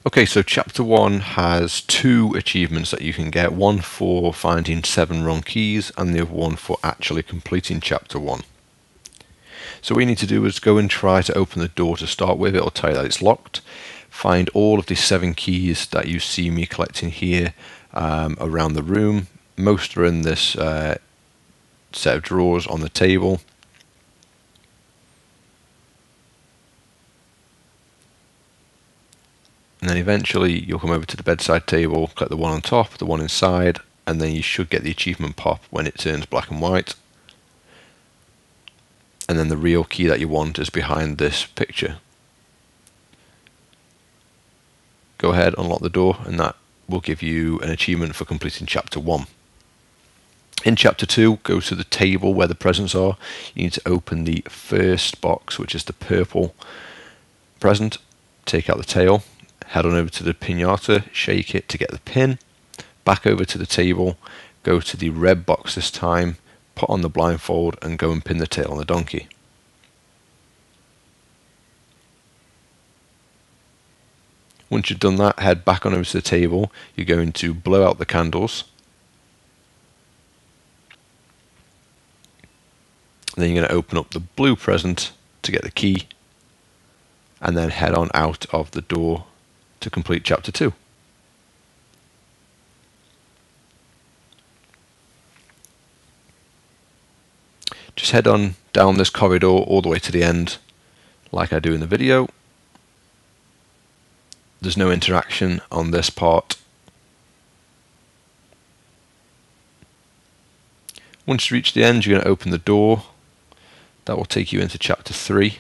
Okay, so chapter 1 has 2 achievements that you can get, one for finding 7 wrong keys and the other one for actually completing chapter 1. So what you need to do is go and try to open the door to start with. It'll tell you that it's locked. Find all of the 7 keys that you see me collecting here around the room. Most are in this set of drawers on the table. And then eventually you'll come over to the bedside table, click the one on top, the one inside, and then you should get the achievement pop when it turns black and white. And then the real key that you want is behind this picture. Go ahead, unlock the door, and that will give you an achievement for completing chapter 1. In chapter 2, go to the table where the presents are. You need to open the first box, which is the purple present. Take out the tail. Head on over to the pinata, shake it to get the pin. Back over to the table, go to the red box this time, put on the blindfold and go and pin the tail on the donkey. Once you've done that, head back on over to the table. You're going to blow out the candles. Then you're going to open up the blue present to get the key, and then head on out of the door to complete chapter 2. Just head on down this corridor all the way to the end, like I do in the video. There's no interaction on this part. Once you reach the end, you're going to open the door. That will take you into chapter 3.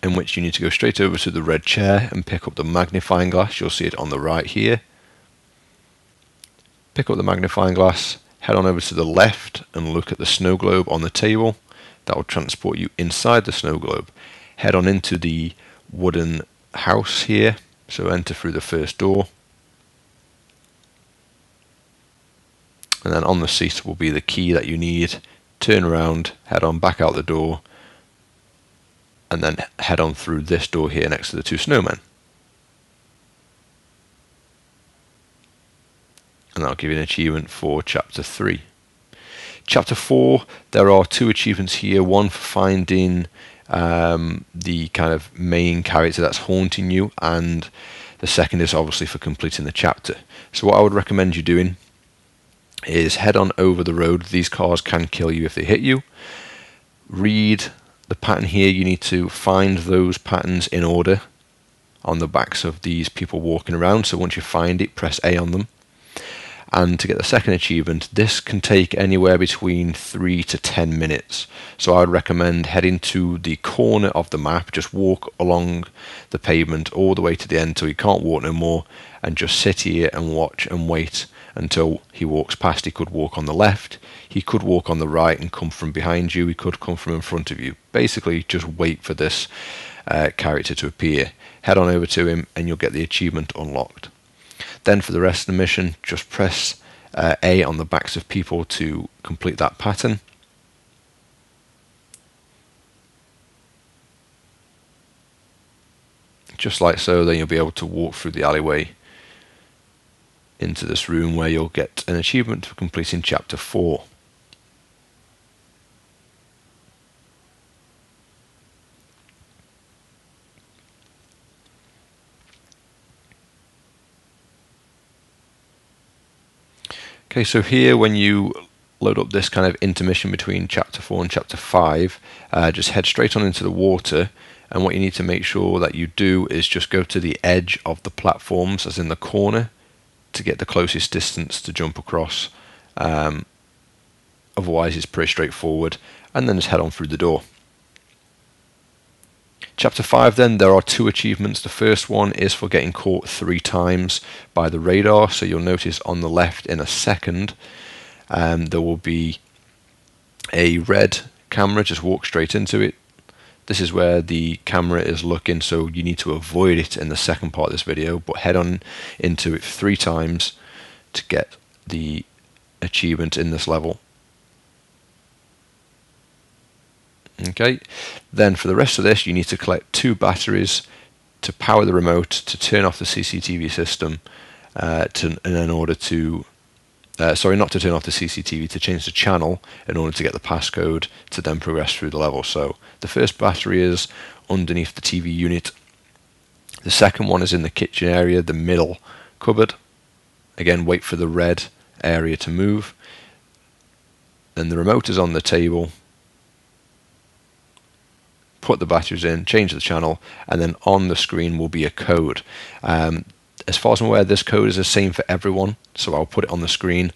In which you need to go straight over to the red chair and pick up the magnifying glass. You'll see it on the right here. Pick up the magnifying glass, head on over to the left and look at the snow globe on the table. That will transport you inside the snow globe. Head on into the wooden house here, so enter through the first door. And then on the seat will be the key that you need. Turn around, head on back out the door, and then head on through this door here next to the 2 snowmen. And that'll give you an achievement for chapter 3. Chapter 4, there are 2 achievements here, one for finding the kind of main character that's haunting you, and the second is obviously for completing the chapter. So what I would recommend you doing is head on over the road. These cars can kill you if they hit you. Read the pattern here. You need to find those patterns in order on the backs of these people walking around. So once you find it, press A on them. And to get the second achievement, this can take anywhere between 3 to 10 minutes. So I would recommend heading to the corner of the map, just walk along the pavement all the way to the end till you can't walk no more, and just sit here and watch and wait until he walks past. He could walk on the left, he could walk on the right and come from behind you, he could come from in front of you. Basically, just wait for this character to appear. Head on over to him and you'll get the achievement unlocked. Then for the rest of the mission, just press A on the backs of people to complete that pattern. Just like so, then you'll be able to walk through the alleyway into this room where you'll get an achievement for completing chapter 4. Okay, so here when you load up this kind of intermission between chapter 4 and chapter 5, just head straight on into the water, and what you need to make sure that you do is just go to the edge of the platforms, as in the corner, to get the closest distance to jump across. Otherwise it's pretty straightforward, and then just head on through the door. Chapter 5 then, there are 2 achievements. The first one is for getting caught 3 times by the radar. So you'll notice on the left in a second there will be a red camera. Just walk straight into it. This is where the camera is looking, so you need to avoid it in the second part of this video, but head on into it 3 times to get the achievement in this level. Okay, then for the rest of this, you need to collect 2 batteries to power the remote to turn off the CCTV system, in order to, sorry, not to turn off the CCTV, to change the channel in order to get the passcode to then progress through the level. So the first battery is underneath the TV unit. The second one is in the kitchen area, the middle cupboard. Again, wait for the red area to move. Then the remote is on the table. Put the batteries in, change the channel, and then on the screen will be a code. As far as I'm aware, this code is the same for everyone, so I'll put it on the screen.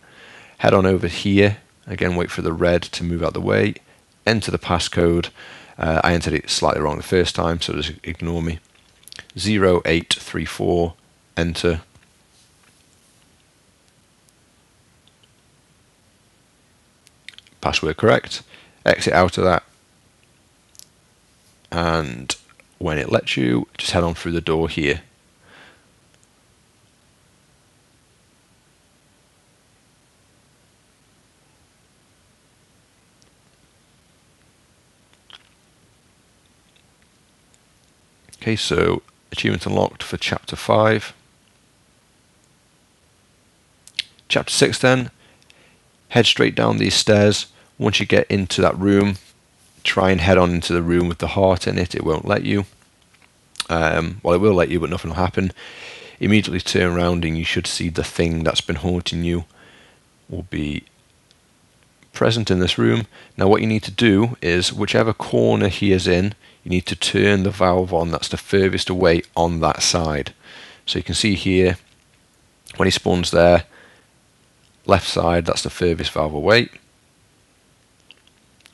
Head on over here, again wait for the red to move out the way, enter the passcode. I entered it slightly wrong the first time, so just ignore me. 0834, enter. Password correct. Exit out of that, and when it lets you, just head on through the door here. Okay, so achievement unlocked for chapter 5. Chapter 6 then, head straight down these stairs. Once you get into that room, try and head on into the room with the heart in it. It won't let you. Well, it will let you, but nothing will happen. Immediately turn around and you should see the thing that's been haunting you will be present in this room. Now what you need to do is, whichever corner he is in, you need to turn the valve on that's the furthest away on that side. So you can see here, when he spawns there, left side, that's the furthest valve away.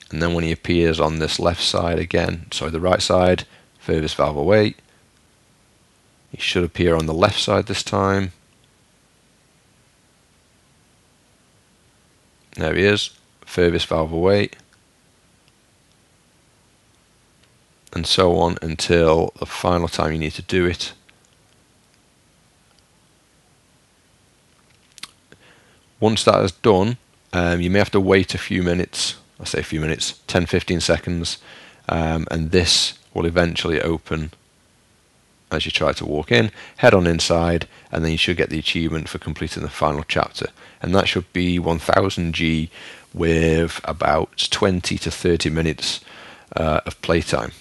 And then when he appears on this left side again, sorry, the right side, furthest valve away. He should appear on the left side this time. There he is, furthest valve away. And so on until the final time you need to do it. Once that is done, you may have to wait a few minutes. I say a few minutes, 10-15 seconds, and this will eventually open as you try to walk in. Head on inside, and then you should get the achievement for completing the final chapter, and that should be 1000G with about 20 to 30 minutes of playtime.